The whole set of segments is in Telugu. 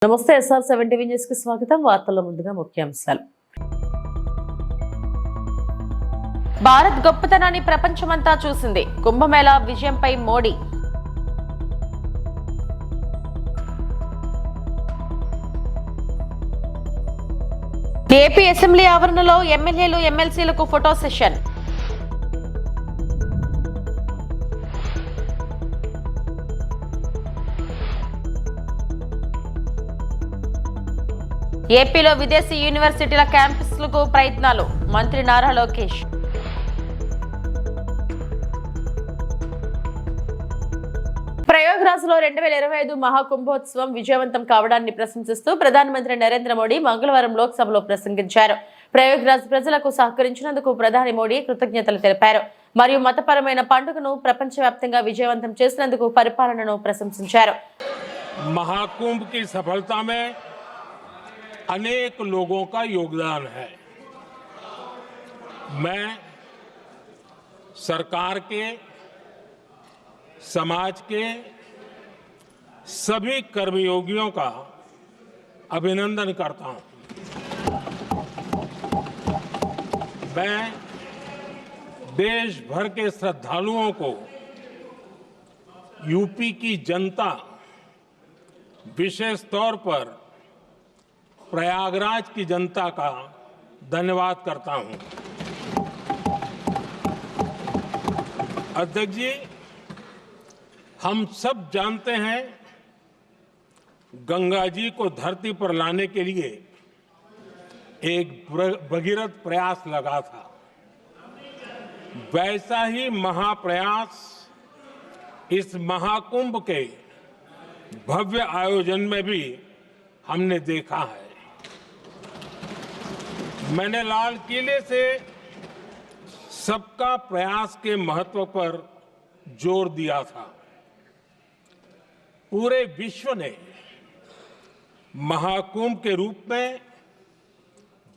నమస్తే SR7 టీవీ న్యూస్ కి స్వాగతం. వార్తల్లో ముందుగా ముఖ్యాంశాలు. భారత్ గొప్పతనాన్ని ప్రపంచమంతా చూసింది. కుంభమేళా విజయంపై మోడీ. ఏపీ అసెంబ్లీ ఆవరణలో ఎమ్మెల్యేలు ఎమ్మెల్సీలకు ఫోటో సెషన్. ఏపీలో విదేశీ యూనివర్సిటీల క్యాంపస్లకు ప్రయత్నాలు. మంత్రి నారా లోకేష్. ప్రయాగ్రాజ్ లో 2025 మహాకుంభోత్సవం విజయవంతం కావడాన్ని ప్రశంసిస్తూ ప్రధానమంత్రి నరేంద్ర మోడీ మంగళవారం లోక్సభలో ప్రసంగించారు. ప్రయాగ్రాజ్ ప్రజలకు సహకరించినందుకు ప్రధాని మోడీ కృతజ్ఞతలు తెలిపారు. మరియు మతపరమైన పండుగను ప్రపంచవ్యాప్తంగా విజయవంతం చేసినందుకు పరిపాలనను ప్రశంసించారు. महाकुंभ की सफलता में अनेक लोगों का योगदान है। मैं सरकार के, समाज के सभी कर्मयोगियों का अभिनंदन करता हूं। मैं देश भर के श्रद्धालुओं को, यूपी की जनता, विशेष तौर पर प्रयागराज की जनता का धन्यवाद करता हूं। अध्यक्ष जी, हम सब जानते हैं गंगा जी को धरती पर लाने के लिए एक भगीरथ प्रयास लगा था। वैसा ही महाप्रयास इस महाकुंभ के भव्य आयोजन में भी हमने देखा है। मैंने लाल किले से सबका प्रयास के महत्व पर जोर दिया था। पूरे विश्व ने महाकुंभ के रूप में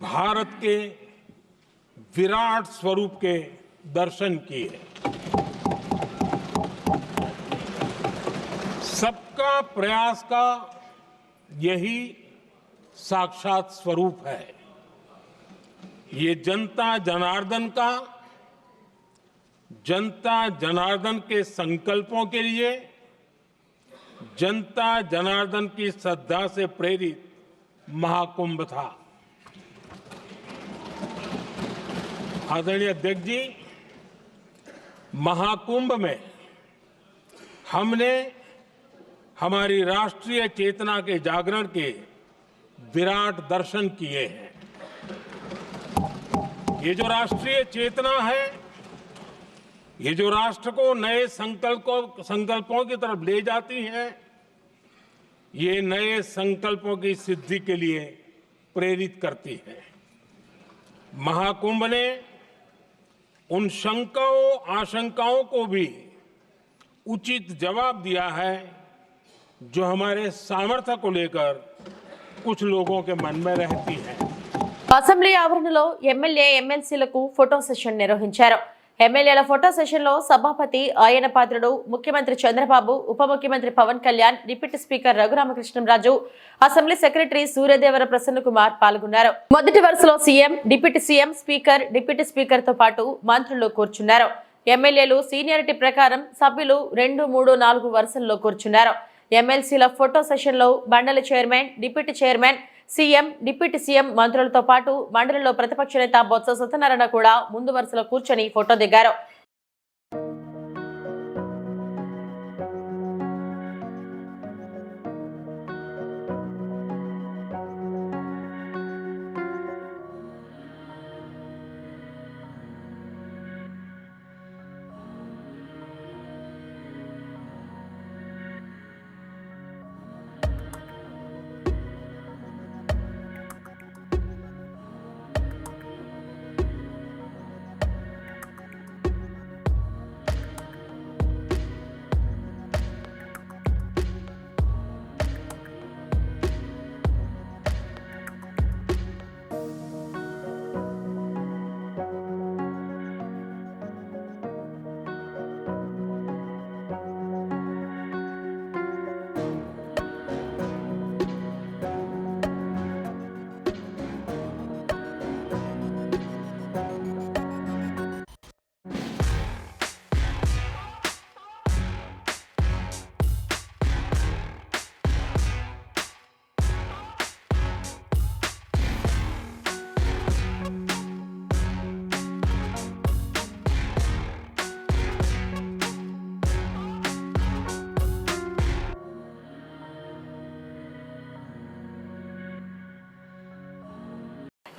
भारत के विराट स्वरूप के दर्शन किए। सबका प्रयास का यही साक्षात स्वरूप है। ये जनता जनार्दन के संकल्पों के लिए, जनता जनार्दन की श्रद्धा से प्रेरित महाकुंभ था। आदरणीय अध्यक्ष जी, महाकुंभ में हमने हमारी राष्ट्रीय चेतना के जागरण के विराट दर्शन किए हैं। ये जो राष्ट्रीय चेतना है, ये जो राष्ट्र को नए संकल्पों की तरफ ले जाती है, ये नए संकल्पों की सिद्धि के लिए प्रेरित करती है। महाकुंभ ने उन शंकाओं आशंकाओं को भी उचित जवाब दिया है जो हमारे सामर्थ्य को लेकर कुछ लोगों के मन में रहती है। అసెంబ్లీ ఆవరణలో ఎమ్మెల్యే ఎమ్మెల్సీలకు ఫోటో సెషన్ నిర్వహించారు. ఎమ్మెల్యేల ఫోటో సెషన్ లో సభాపతి ఆయన పాత్రుడు, ముఖ్యమంత్రి చంద్రబాబు, ఉప ముఖ్యమంత్రి Pawan Kalyan, deputy speaker Raghuramakrishnamraju, assembly secretary Suryadevara Prasanna Kumar పాల్గొన్నారు. మొదటి వరుసలో CM, deputy CM, speaker, deputy speaker తో పాటు మంత్రులు కూర్చున్నారు. ఎమ్మెల్యేలు సీనియారిటీ ప్రకారం సభ్యులు 2, 3, 4 వరుసల్లో కూర్చున్నారు. ఎమ్మెల్సీల ఫోటో సెషన్ లో మండలి chairman, deputy chairman, CM, deputy CM, మంత్రులతో పాటు మండలిలో ప్రతిపక్ష నేత బొత్స సత్యనారాయణ కూడా ముందు వరుసలో కూర్చొని ఫోటో దిగారు.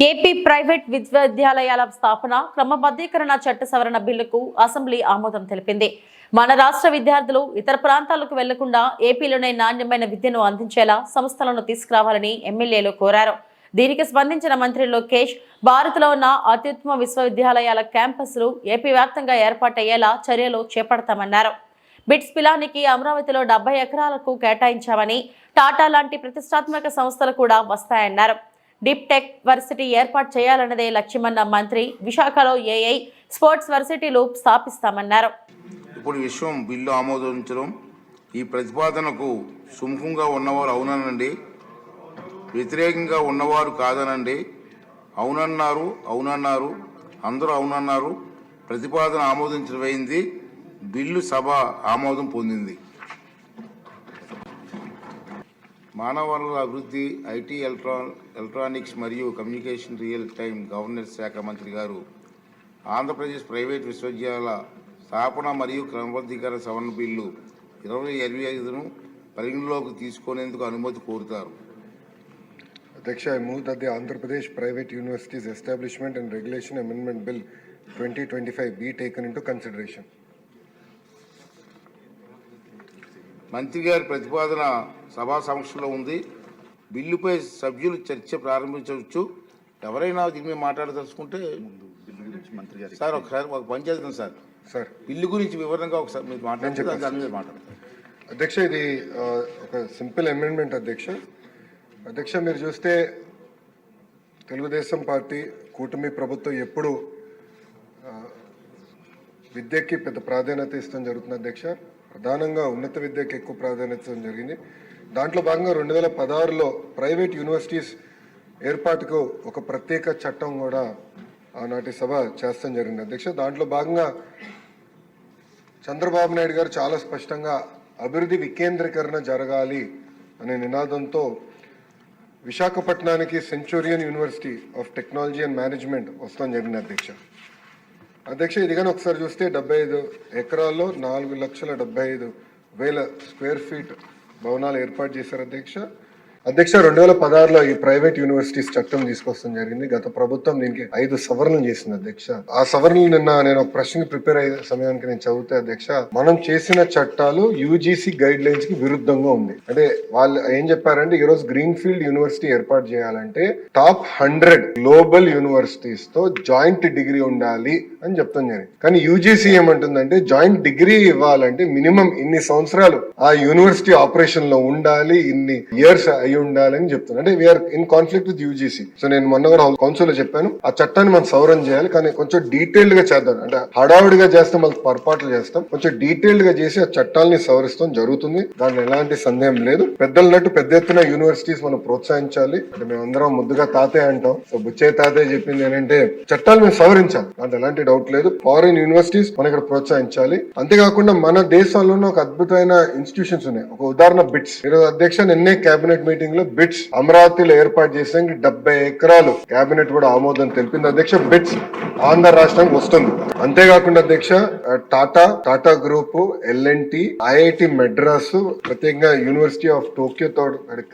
ఏపీ ప్రైవేట్ విశ్వవిద్యాలయాల స్థాపన క్రమబద్ధీకరణ చట్ట సవరణ బిల్లుకు అసెంబ్లీ ఆమోదం తెలిపింది. మన రాష్ట్ర విద్యార్థులు ఇతర ప్రాంతాలకు వెళ్లకుండా ఏపీలోనే నాణ్యమైన విద్యను అందించేలా సంస్థలను తీసుకురావాలని ఎమ్మెల్యేలు కోరారు. దీనికి స్పందించిన మంత్రి లోకేష్ భారత్లో ఉన్న అత్యుత్తమ విశ్వవిద్యాలయాల క్యాంపస్లు ఏపీ వ్యాప్తంగా ఏర్పాటయ్యేలా చర్యలు చేపడతామన్నారు. బిట్స్ పిలానికి అమరావతిలో 70 ఎకరాలకు కేటాయించామని, టాటా లాంటి ప్రతిష్టాత్మక సంస్థలు కూడా వస్తాయన్నారు. డీప్ టెక్ వర్సిటీ ఏర్పాటు చేయాలన్నదే లక్ష్యమన్న మంత్రి విశాఖలో ఏఐ స్పోర్ట్స్ వర్సిటీలు స్థాపిస్తామన్నారు. ఇప్పుడు విషయం బిల్లు ఆమోదించడం, ఈ ప్రతిపాదనకు సుముఖంగా ఉన్నవారు అవుననండి, వ్యతిరేకంగా ఉన్నవారు కాదనండి. అవునన్నారు, అందరూ అవునన్నారు. ప్రతిపాదన ఆమోదించబడింది. బిల్లు సభ ఆమోదం పొందింది. మానవ వనరుల అభివృద్ధి, ఐటీ, ఎలక్ట్రానిక్స్ మరియు కమ్యూనికేషన్ రియల్ టైం గవర్నెన్స్ శాఖ మంత్రి గారు ఆంధ్రప్రదేశ్ ప్రైవేట్ విశ్వవిద్యాలయాల స్థాపన మరియు క్రమబద్ధీకరణ సవరణ బిల్లు 2025ను పరిగణలోకి తీసుకునేందుకు అనుమతి కోరుతారు. Adeksha, I move that the Andhra Pradesh Private Universities Establishment and Regulation Amendment Bill 2025 be taken into consideration. మంత్రి గారి ప్రతిపాదన సభా సమక్షంలో ఉంది. బిల్లుపై సభ్యులు చర్చ ప్రారంభించవచ్చు. ఎవరైనా దీని మీద మాట్లాడదలుచుకుంటే సార్ ఒకసారి ఒక పని చేద్దాం సార్. బిల్లు గురించి వివరంగా ఒకసారి మీరు మాట్లాడుతున్నారు, దాని మీద మాట్లాడతారు. అధ్యక్ష, ఇది ఒక సింపుల్ అమెండ్మెంట్ అధ్యక్ష. మీరు చూస్తే తెలుగుదేశం పార్టీ కూటమి ప్రభుత్వం ఎప్పుడు విద్యకి పెద్ద ప్రాధాన్యత ఇస్తాం జరుగుతుంది అధ్యక్ష. ప్రధానంగా ఉన్నత విద్యకి ఎక్కువ ప్రాధాన్యత ఇవ్వడం జరిగింది. దాంట్లో భాగంగా 2016లో ప్రైవేట్ యూనివర్సిటీస్ ఏర్పాటుకు ఒక ప్రత్యేక చట్టం కూడా ఆనాటి సభ చేస్తాం జరిగింది అధ్యక్ష. దాంట్లో భాగంగా చంద్రబాబు నాయుడు గారు చాలా స్పష్టంగా అభివృద్ధి వికేంద్రీకరణ జరగాలి అనే నినాదంతో విశాఖపట్నానికి Centurion university of technology and management వస్తాం జరిగింది అధ్యక్ష. ఇది కానీ ఒకసారి చూస్తే 75 ఎకరాల్లో 4,75,000 స్క్వేర్ ఫీట్ భవనాలు ఏర్పాటు చేశారు అధ్యక్ష. 2016లో ఈ ప్రైవేట్ యూనివర్సిటీస్ చట్టం తీసుకొస్తాం జరిగింది. గత ప్రభుత్వం దీనికి 5 సవరణలు చేసింది అధ్యక్ష. ఆ సవరణలు నిన్న నేను ఒక ప్రశ్న ప్రిపేర్ అయ్యే సమయానికి నేను చదివితే అధ్యక్ష, మనం చేసిన చట్టాలు యూజీసీ గైడ్ లైన్స్ కి విరుద్ధంగా ఉంది. అంటే వాళ్ళు ఏం చెప్పారంటే, ఈ రోజు గ్రీన్ ఫీల్డ్ యూనివర్సిటీ ఏర్పాటు చేయాలంటే టాప్ 100 గ్లోబల్ యూనివర్సిటీస్ తో జాయింట్ డిగ్రీ ఉండాలి అని చెప్తాం జరిగింది. కానీ యూజీసీ ఏమంటుందంటే, జాయింట్ డిగ్రీ ఇవ్వాలంటే మినిమం ఇన్ని సంవత్సరాలు ఆ యూనివర్సిటీ ఆపరేషన్ లో ఉండాలి, ఇన్ని ఇయర్స్ అయి ఉండాలని చెప్తున్నారు. అంటే we're in conflict with UGC. So నేను మొన్న కూడా కౌన్సిల్ లో చెప్పాను, ఆ చట్టాన్ని మనం సవరణ చేయాలి, కానీ కొంచెం డీటెయిల్డ్ గా చేద్దాం. అంటే హడావుడిగా చేస్తాం, మళ్ళీ పొరపాట్లు చేస్తాం. కొంచెం డీటెయిల్డ్ గా చేసి ఆ చట్టాలని సవరిస్తాం జరుగుతుంది. దాంట్లో ఎలాంటి సందేహం లేదు. పెద్దలన్నట్టు పెద్ద ఎత్తున యూనివర్సిటీస్ మనం ప్రోత్సహించాలి. అంటే మేమందరం ముద్దుగా తాతయ్య అంటాం. సో బుచ్చయ్య తాతయ్య చెప్పింది ఏంటంటే, చట్టాలు మేము సవరించాలి, దాంట్లో ఎలాంటి డౌట్ లేదు. ఫారిన్ యూనివర్సిటీస్ మనం ఇక్కడ ప్రోత్సహించాలి. అంతేకాకుండా మన దేశంలోనే ఒక అద్భుతమైన ఇన్స్టిట్యూషన్స్ ఉన్నాయి. ఒక ఉదాహరణ బిట్స్. ఈరోజు అధ్యక్ష నిన్నే కేబినెట్ మీటింగ్ లో బిట్స్ అమరావతిలో ఏర్పాటు చేసేందుకు 70 ఎకరాలు కేబినెట్ కూడా ఆమోదం తెలిపింది అధ్యక్ష. బిట్స్ ఆంధ్ర రాష్ట్రానికి వస్తుంది. అంతేకాకుండా అధ్యక్ష, Tata group, L N T, IIT Madras, ప్రత్యేకంగా యూనివర్సిటీ ఆఫ్ టోక్యోతో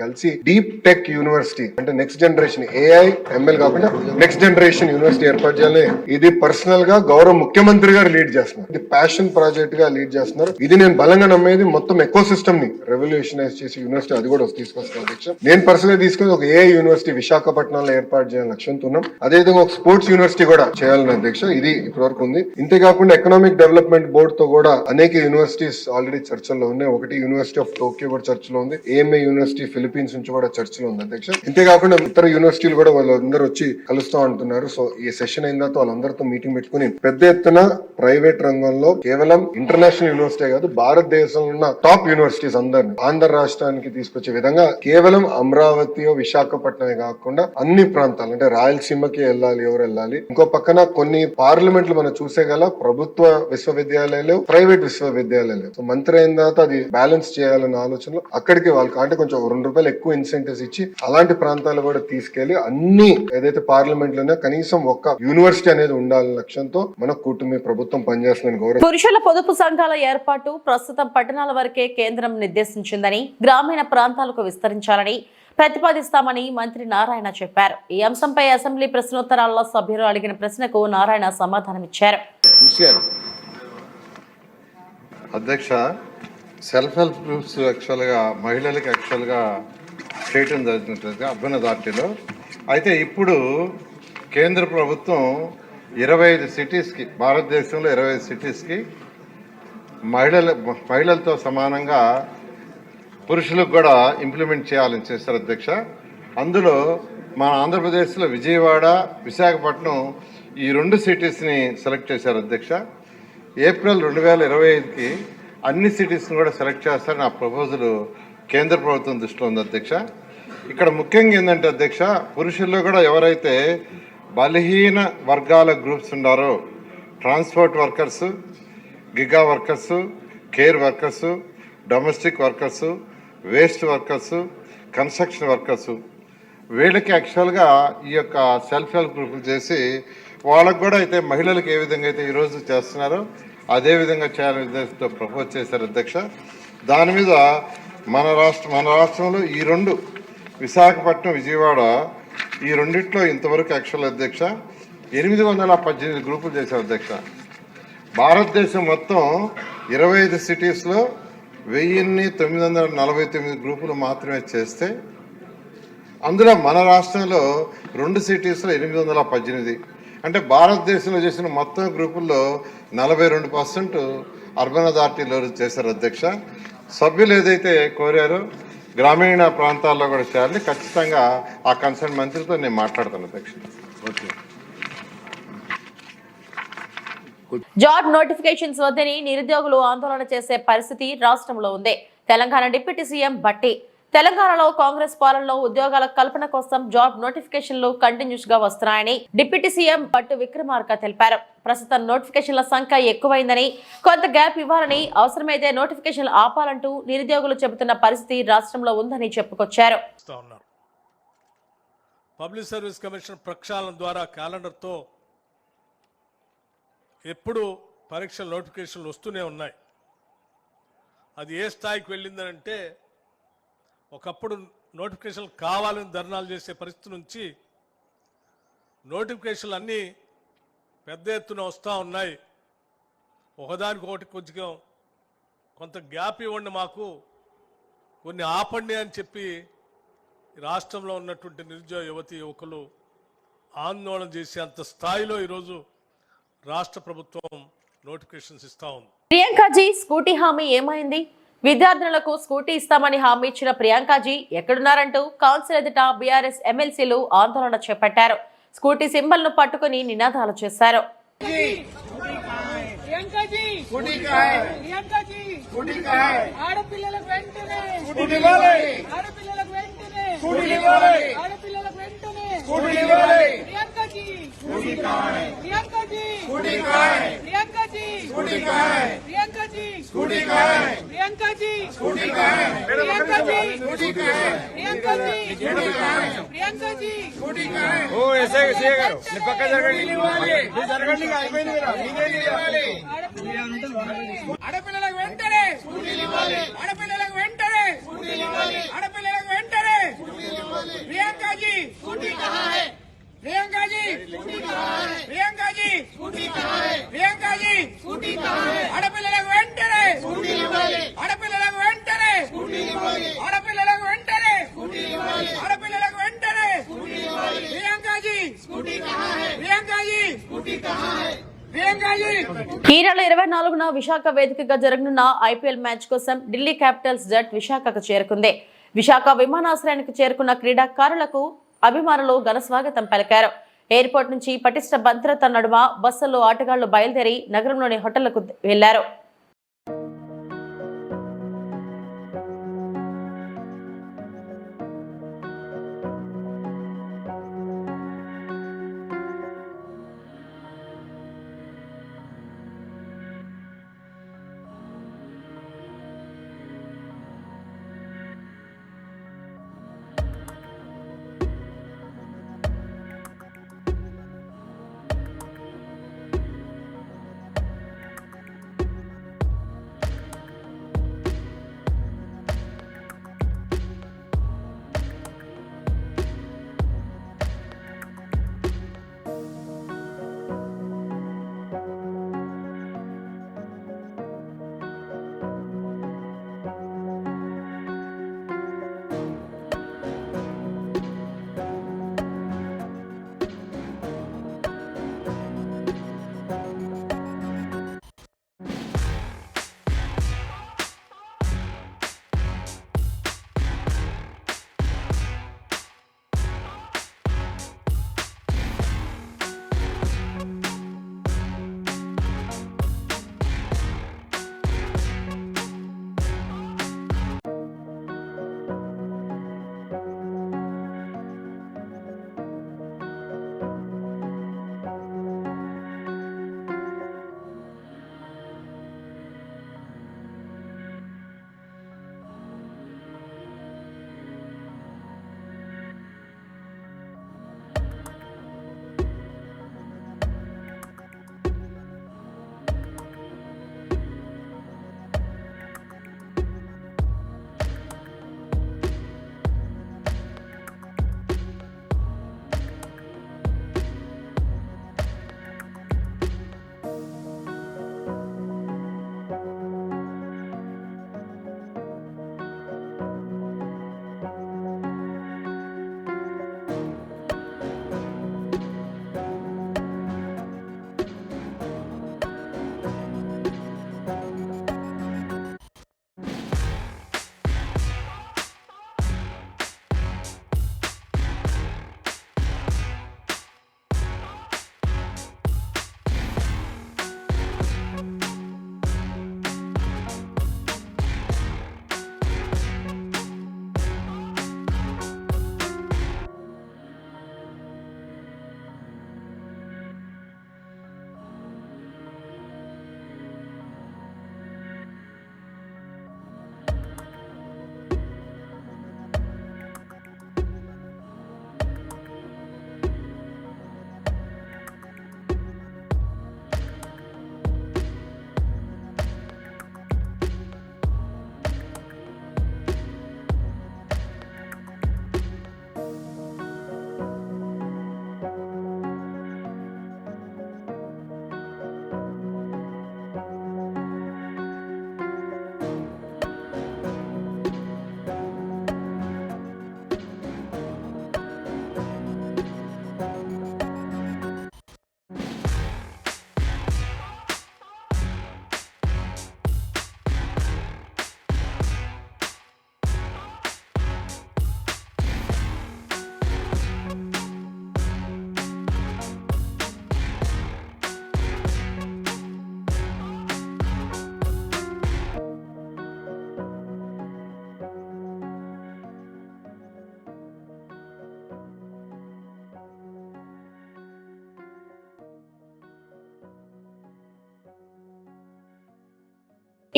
కలిసి డీప్ టెక్ యూనివర్సిటీ, అంటే నెక్స్ట్ జనరేషన్ ఏఐ ఎంఎల్ కాకుండా నెక్స్ట్ జనరేషన్ యూనివర్సిటీ ఏర్పాటు చేయాలి. ఇది పర్సనల్ గా గౌరవ ముఖ్యమంత్రి గారు లీడ్ చేస్తున్నారు. ఇది ప్యాషన్ ప్రాజెక్ట్ గా లీడ్ చేస్తున్నారు. ఇది నేను బలంగా నమ్మేది. మొత్తం ఎకో సిస్టమ్ ని రెవల్యూషనైజ్ చేసి యూనివర్సిటీ అది కూడా తీసుకొస్తాను అధ్యక్ష. నేను పర్సనల్ గా తీసుకుని ఒక ఏఐ యూనివర్సిటీ విశాఖపట్నంలో ఏర్పాటు చేయాలని లక్ష్యంతో ఉన్నాం. అదేవిధంగా ఒక స్పోర్ట్స్ యూనివర్సిటీ కూడా చేయాలని అధ్యక్ష. ఇది ఇప్పటివరకు ఉంది. ఇంతేకాకుండా ఎకనామిక్ డెవలప్మెంట్ బోర్డు తో కూడా అనేక యూనివర్సిటీస్ ఆల్రెడీ చర్చల్లో ఉన్నాయి. ఒకటి యూనివర్సిటీ ఆఫ్ టోక్యో కూడా చర్చలో ఉంది. ఏఎంఏ యూనివర్సిటీ ఫిలిప్పీన్స్ నుంచి కూడా చర్చలో ఉంది అధ్యక్ష. ఇంతేకాకుండా ఇతర యూనివర్సిటీలు కూడా వాళ్ళందరూ వచ్చి కలుస్తా అంటున్నారు. సో ఈ సెషన్ అయిన తర్వాత వాళ్ళందరితో మీటింగ్ పెట్టుకుని పెద్ద ఎత్తున ప్రైవేట్ రంగంలో కేవలం ఇంటర్నేషనల్ యూనివర్సిటీ కాదు, భారతదేశంలో ఉన్న టాప్ యూనివర్సిటీస్ అందరినీ ఆంధ్ర రాష్ట్రానికి తీసుకొచ్చే విధంగా కేవలం అమరావతి విశాఖపట్నమే కాకుండా అన్ని ప్రాంతాలు, అంటే రాయలసీమకి వెళ్ళాలి, ఎవరు వెళ్ళాలి. ఇంకో పక్కన కొన్ని పార్లమెంట్లు మనం చూసే గల ప్రభుత్వ విశ్వవిద్యాలయాలు, ప్రైవేట్ విశ్వవిద్యాలయాలు. సో మంత్రి అయిన తర్వాత అది బ్యాలెన్స్ చేయాలన్న ఆలోచనలో అక్కడికి వాళ్ళకి అంటే కొంచెం ₹2 ఎక్కువ ఇన్సెంటివ్స్ ఇచ్చి అలాంటి ప్రాంతాలు కూడా తీసుకెళ్లి అన్ని ఏదైతే పార్లమెంట్ లోనే కనీసం ఒక్క యూనివర్సిటీ అనేది ఉండాలనే లక్ష్యంతో మన కూటమి ప్రభుత్వం పనిచేస్తుందని గౌరవ. పురుషుల పొదుపు సంఘాల ఏర్పాటు ప్రస్తుతం పట్టణాల వరకే కేంద్రం నిర్దేశించిందని, గ్రామీణ ప్రాంతాలకు విస్తరించాలని ప్రతిపాదిస్తామని మంత్రి నారాయణ చెప్పారు. ఈ అంశంపై అసెంబ్లీ ప్రశ్నోత్తరాల్లో సభ్యులు అడిగిన ప్రశ్నకు నారాయణ సమాధానమిచ్చారు. అధ్యక్ష, సెల్ఫ్ హెల్ప్ గ్రూప్స్ యాక్చువల్గా మహిళలకు యాక్చువల్గా చేయటం జరుగుతుంది అర్బన్ అథారిటీలో. అయితే ఇప్పుడు కేంద్ర ప్రభుత్వం 25 సిటీస్కి, భారతదేశంలో 25 సిటీస్కి మహిళలతో సమానంగా పురుషులకు కూడా ఇంప్లిమెంట్ చేయాలని చేస్తారు అధ్యక్ష. అందులో మన ఆంధ్రప్రదేశ్లో విజయవాడ, విశాఖపట్నం ఈ 2 సిటీస్ని సెలెక్ట్ చేశారు అధ్యక్ష. ఏప్రిల్ 2025కి అన్ని సిటీస్ని కూడా సెలెక్ట్ చేస్తారని ఆ ప్రపోజల్ కేంద్ర ప్రభుత్వం దృష్టిలో ఉంది అధ్యక్ష. ఇక్కడ ముఖ్యంగా ఏంటంటే అధ్యక్ష, పురుషుల్లో కూడా ఎవరైతే బలహీన వర్గాల గ్రూప్స్ ఉన్నారో, transport workers, giga workers, care workers, domestic workers, waste workers, construction workers, వీళ్ళకి యాక్చువల్గా ఈ యొక్క సెల్ఫ్ హెల్ప్ గ్రూపులు చేసి వాళ్ళకు కూడా అయితే మహిళలకు ఏ విధంగా అయితే ఈరోజు చేస్తున్నారో అదే విధంగా చేయాలనే ఉద్దేశంతో ప్రపోజ్ చేశారు అధ్యక్ష. దాని మీద మన రాష్ట్రంలో ఈ 2 విశాఖపట్నం, విజయవాడ ఈ రెండిట్లో ఇంతవరకు యాక్చువల్ అధ్యక్ష 818 గ్రూపులు చేశారు అధ్యక్ష. భారతదేశం మొత్తం 25 సిటీస్లో 1949 గ్రూపులు మాత్రమే చేస్తే అందులో మన రాష్ట్రంలో 2 సిటీస్లో 818. అంటే భారతదేశంలో చేసిన మొత్తం గ్రూపుల్లో 42% అర్బన్ అథారిటీలో చేశారు అధ్యక్ష. సభ్యులు ఏదైతే కోరారో గ్రామీణ ప్రాంతాల్లో కూడా చేయాలని ఖచ్చితంగా ఆ కన్సర్న్ మంత్రితో నేను మాట్లాడతాను అధ్యక్ష. ఓకే. జాబ్ నోటిఫికేషన్స్ వద్దని నిరుద్యోగులు ఆందోళన చేసే పరిస్థితి రాష్ట్రంలో ఉంది. తెలంగాణ డిప్యూటీ సీఎం భట్టి తెలంగాణలో కాంగ్రెస్ పాలనలో ఉద్యోగాల కల్పన కోసం జాబ్ నోటిఫికేషన్లు కంటిన్యూస్ గా వస్తున్నాయని డిప్యూటీ సీఎం భట్టి విక్రమార్క తెలిపారు. ప్రస్తుతం నోటిఫికేషన్ల సంఖ్య ఎక్కువైందని, కొంత గ్యాప్ ఇవ్వాలని, అవసరమైతే నోటిఫికేషన్లు ఆపాలంటూ నిరుద్యోగులు చెబుతున్న పరిస్థితి రాష్ట్రంలో ఉందని చెప్పుకొచ్చారు. పబ్లిక్ సర్వీస్ కమిషన్ ప్రక్షాళన ద్వారా క్యాలెండర్తో ఎప్పుడు పరీక్షల నోటిఫికేషన్లు వస్తూనే ఉన్నాయి. అది ఏ స్థాయికి వెళ్ళిందనంటే, ఒకప్పుడు నోటిఫికేషన్లు కావాలని ధర్నాలు చేసే పరిస్థితి నుంచి నోటిఫికేషన్లు అన్నీ పెద్ద ఎత్తున వస్తూ ఉన్నాయి. ఒకదానికొకటి కొంత గ్యాప్ ఇవ్వండి, మాకు కొన్ని ఆపండి అని చెప్పి రాష్ట్రంలో ఉన్నటువంటి నిరుద్యోగ యువతి యువకులు ఆందోళన చేసే అంత స్థాయిలో ఈరోజు రాష్ట్ర ప్రభుత్వం నోటిఫికేషన్స్ ఇస్తా ఉంది. ప్రియాంకాజీ స్కూటీ హామీ ఏమైంది? విద్యార్థులకు స్కూటీ ఇస్తామని హామీ ఇచ్చిన ప్రియాంకాజీ ఎక్కడున్నారంటూ కౌన్సిల్ ఎదుట బీఆర్ఎస్ ఎమ్మెల్సీలు ఆందోళన చేపట్టారు. స్కూటీ సింబల్ ను పట్టుకుని నినాదాలు చేశారు. ఆడపిల్లలకు వెంటనే ఆడపిల్లలకు వెంటనే ఆడపిల్లలకు వెంటనే ప్రియాంకాజీ ప్రియాంకాజీ ప్రియాంకాజీ ప్రియాంకాజీ ఆడపిల్లలకు వెంటనే ఆడపిల్లలకు వెంటనే ఆడపిల్లలకు వెంటనే ఆడపిల్లలకు వెంటనే ప్రియాంకాజీ ప్రియాంకాజీ ఈ నెల 24న విశాఖ వేదికగా జరగనున్న ఐపీఎల్ మ్యాచ్ కోసం ఢిల్లీ క్యాపిటల్స్ జట్ విశాఖకు చేరుకుంది. విశాఖ విమానాశ్రయానికి చేరుకున్న క్రీడాకారులకు అభిమానులు ఘన స్వాగతం పలికారు. ఎయిర్పోర్ట్ నుంచి పటిష్ట భద్రత నడుమ బస్సుల్లో ఆటగాళ్లు బయలుదేరి నగరంలోని హోటళ్లకు వెళ్లారు.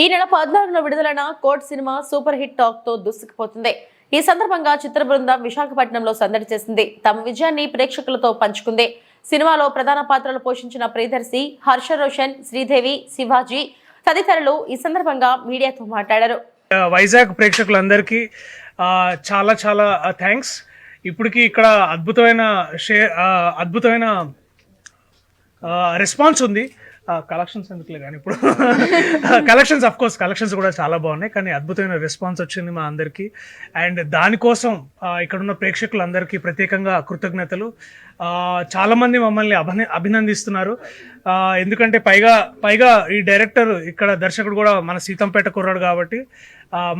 ఈ నెల 14న విడుదలైన court cinema super hit talk తో దూసుకుపోతుంది. ఈ సందర్భంగా చిత్ర బృందం విశాఖపట్నంలో సందడి చేసింది. తమ విజయాన్ని ప్రేక్షకులతో పంచుకుంది. సినిమాలో ప్రధాన పాత్రలు పోషించిన ప్రియదర్శి, హర్ష రోషన్, శ్రీదేవి, శివాజీ తదితరులు ఈ సందర్భంగా మీడియాతో మాట్లాడారు. వైజాగ్ ప్రేక్షకులందరికీ చాలా చాలా థ్యాంక్స్. ఇప్పటికీ ఇక్కడ అద్భుతమైన రెస్పాన్స్ ఉంది. కలెక్షన్స్ ఎందుకులే కానీ ఇప్పుడు కలెక్షన్స్ అఫ్ కోర్స్ కలెక్షన్స్ కూడా చాలా బాగున్నాయి, కానీ అద్భుతమైన రెస్పాన్స్ వచ్చింది మా అందరికీ. అండ్ దానికోసం ఇక్కడున్న ప్రేక్షకులందరికీ ప్రత్యేకంగా కృతజ్ఞతలు. చాలామంది మమ్మల్ని అభినందిస్తున్నారు. ఎందుకంటే పైగా ఈ డైరెక్టర్ ఇక్కడ దర్శకుడు కూడా మన సీతంపేట కుర్రాడు కాబట్టి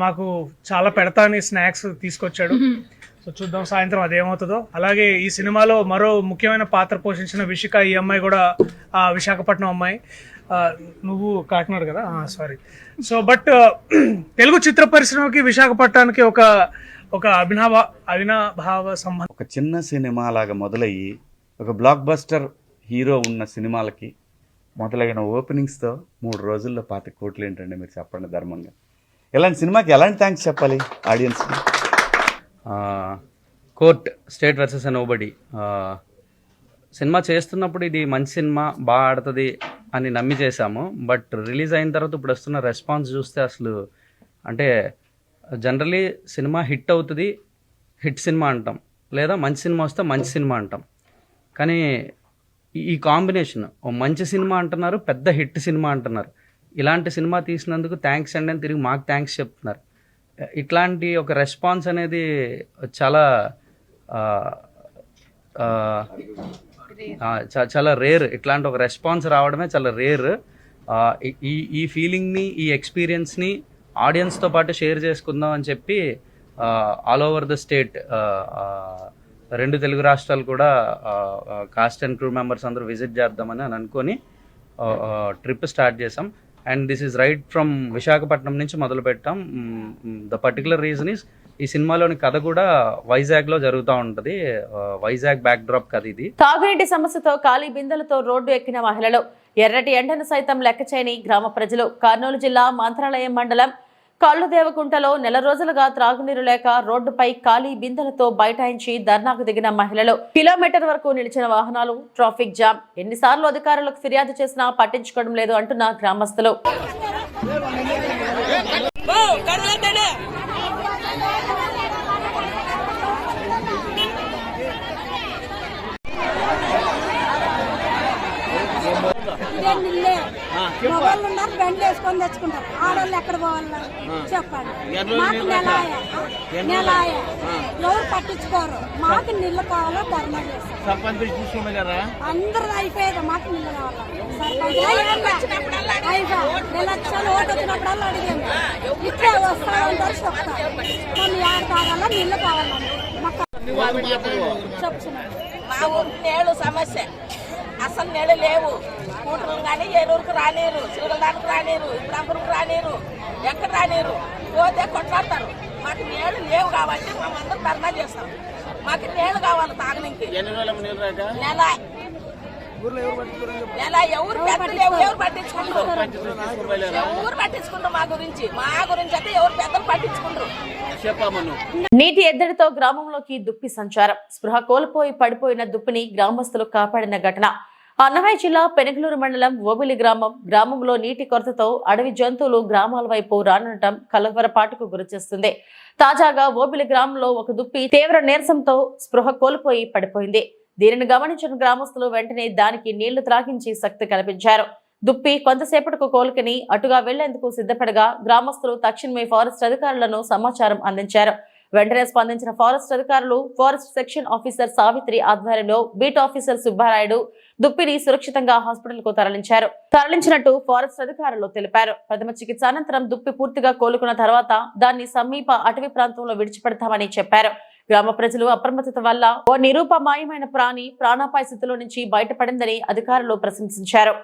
మాకు చాలా పెడతా అని స్నాక్స్ తీసుకొచ్చాడు. సో చూద్దాం సాయంత్రం అదేమవుతుందో. అలాగే ఈ సినిమాలో మరో ముఖ్యమైన పాత్ర పోషించిన విషిక, ఈ అమ్మాయి కూడా విశాఖపట్నం అమ్మాయి. నువ్వు కాకినాడ కదా, సారీ. సో బట్ తెలుగు చిత్ర పరిశ్రమకి విశాఖపట్నానికి ఒక అవినాభావ సంబంధం. ఒక చిన్న సినిమా లాగా మొదలయ్యి ఒక బ్లాక్ బస్టర్ హీరో ఉన్న సినిమాలకి మొదలైన ఓపెనింగ్స్తో 3 రోజుల్లో 25 కోట్లు ఏంటండి మీరు చెప్పండి ధర్మంగా. ఇలాంటి సినిమాకి ఎలాంటి థ్యాంక్స్ చెప్పాలి ఆడియన్స్కి? Court state versus nobody cinema చేస్తున్నప్పుడు ఇది మంచి సినిమా బాగా ఆడుతుంది అని నమ్మి చేశాము. బట్ రిలీజ్ అయిన తర్వాత ఇప్పుడు వస్తున్న రెస్పాన్స్ చూస్తే అసలు అంటే జనరలీ సినిమా హిట్ అవుతుంది, హిట్ సినిమా అంటాం, లేదా మంచి సినిమా వస్తే మంచి సినిమా అంటాం. కానీ ఈ కాంబినేషన్ ఓ మంచి సినిమా అంటున్నారు, పెద్ద హిట్ సినిమా అంటున్నారు. ఇలాంటి సినిమా తీసినందుకు థ్యాంక్స్ అండి అని తిరిగి మాకు థ్యాంక్స్ చెప్తున్నారు. ఇట్లాంటి ఒక రెస్పాన్స్ అనేది చాలా చాలా రేర్. ఇట్లాంటి ఒక రెస్పాన్స్ రావడమే చాలా రేర్. ఈ ఫీలింగ్ని, ఈ ఎక్స్పీరియన్స్ని ఆడియన్స్తో పాటు షేర్ చేసుకుందాం అని చెప్పి all over the state 2 Telugu రాష్ట్రాలు కూడా కాస్ట్ అండ్ క్రూ మెంబర్స్ అందరూ విజిట్ చేద్దామని అనుకొని ట్రిప్ స్టార్ట్ చేసాం. And this is right from Visakhapatnam నుంచి మొదలు పెట్టాం. ద పర్టికులర్ రీజన్ ఈస్ ఈ సినిమాలోని కథ కూడా వైజాగ్లో జరుగుతూ ఉంటుంది. వైజాగ్ బ్యాక్ డ్రాప్ కథ ఇది. తాగునీటి సమస్యతో ఖాళీ బిందెలతో రోడ్డు ఎక్కిన మహిళలు, ఎర్రటి ఎండను సైతం లెక్క చేయని గ్రామ ప్రజలు. కర్నూలు జిల్లా మంత్రాలయం మండలం కళ్ళుదేవకుంటలో నెల రోజులుగా త్రాగునీరు లేక రోడ్డుపై ఖాళీ బిందెలతో బైఠాయించి ధర్నాకు దిగిన మహిళలు. కిలోమీటర్ వరకు నిలిచిన వాహనాలు, ట్రాఫిక్ జామ్. ఎన్నిసార్లు అధికారులకు ఫిర్యాదు చేసినా పట్టించుకోవడం లేదు అంటున్న గ్రామస్తులు. మొబైల్ ఉన్నారు, బండ్లు వేసుకొని తెచ్చుకుంటారు. ఆడవాళ్ళు ఎక్కడ పోవాలా చెప్పండి. మాకు నెలాయ ఎవరు పట్టించుకోరు. మాకు నీళ్ళు కావాలో ధర్నా చేస్తారు. అందరూ అయిపోయేది, మాకు నీళ్ళు కావాలా. ఎలక్షన్ ఓటు వచ్చినప్పుడల్లా అడిగాము, ఇట్లా వస్తా ఉంటారు చెప్తారు. కొన్ని 6 తాగాల నీళ్ళు కావాలని చెప్తున్నాను. మా ఊరికి నీళ్ళు సమస్య, అసలు నీళ్ళు లేవు. స్కూటర్లు కానీ ఏలూరుకు రానేరు, శ్రీగలదానికి రానేరు, ఇబ్రాంపురంకి రానేరు, ఎక్కడ రానేరు. పోతే కొట్లాడతారు. మాకు నీళ్ళు లేవు కాబట్టి మేమందరం ధర్నా చేస్తాం. మాకు నీళ్ళు కావాలి తాగడానికి. నెల ఎవరు పట్టించుకుంటారు? ఎవరు పట్టించుకుంటారు? మా గురించి అయితే ఎవరు పెద్దలు పట్టించుకుంటారు? నీటి ఎద్దడితో గ్రామంలోకి దుప్పి సంచారం. స్పృహ కోల్పోయి పడిపోయిన దుప్పిని గ్రామస్తులు కాపాడిన ఘటన. అన్నమయ్య జిల్లా పెనుగలూరు మండలం ఓబిలి గ్రామంలో నీటి కొరతతో అడవి జంతువులు గ్రామాల వైపు రానుండటం కలవరపాటుకు గురిచేస్తుంది. తాజాగా ఓబిలి గ్రామంలో ఒక దుప్పి తీవ్ర నీరసంతో స్పృహ కోల్పోయి పడిపోయింది. దీనిని గమనించిన గ్రామస్తులు వెంటనే దానికి నీళ్లు త్రాగించి శక్తి కల్పించారు. దుప్పి కొంతసేపటికి కోలుకుని అటుగా వెళ్లేందుకు సిద్ధపడగా గ్రామస్తులు తక్షణమే ఫారెస్ట్ అధికారులను సమాచారం అందించారు. వెంటనే స్పందించిన ఫారెస్ట్ అధికారులు ఫారెస్ట్ సెక్షన్ ఆఫీసర్ సావిత్రి ఆధ్వర్యంలో బీట్ ఆఫీసర్ సుబ్బారాయుడు దుప్పిని సురక్షితంగా హాస్పిటల్ కు తరలించినట్టు ఫారెస్ట్ అధికారులు తెలిపారు. ప్రథమ చికిత్స అనంతరం దుప్పి పూర్తిగా కోలుకున్న తర్వాత దాన్ని సమీప అటవీ ప్రాంతంలో విడిచిపెడతామని చెప్పారు. గ్రామ ప్రజలు అప్రమత్తత వల్ల ఓ నిరూపమాయమైన ప్రాణి ప్రాణాపాయ స్థితిలో నుంచి బయటపడిందని అధికారులు ప్రశంసించారు.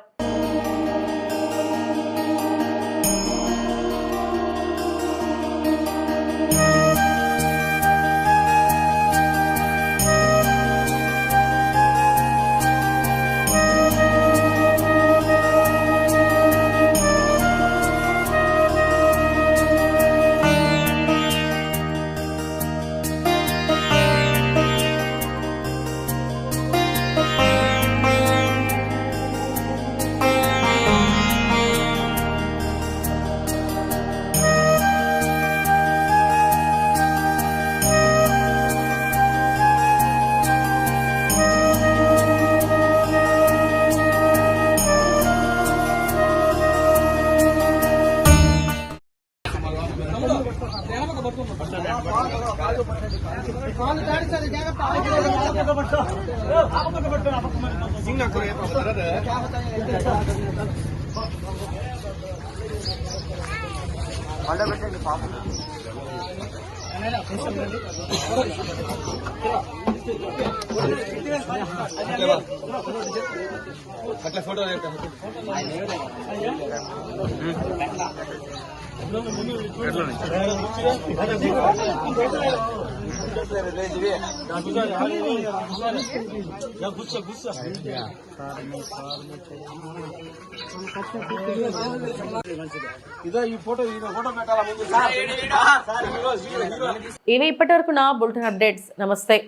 ఇవి ఇప్పటివరకు నా బులెటిన్ అప్డేట్స్. నమస్తే.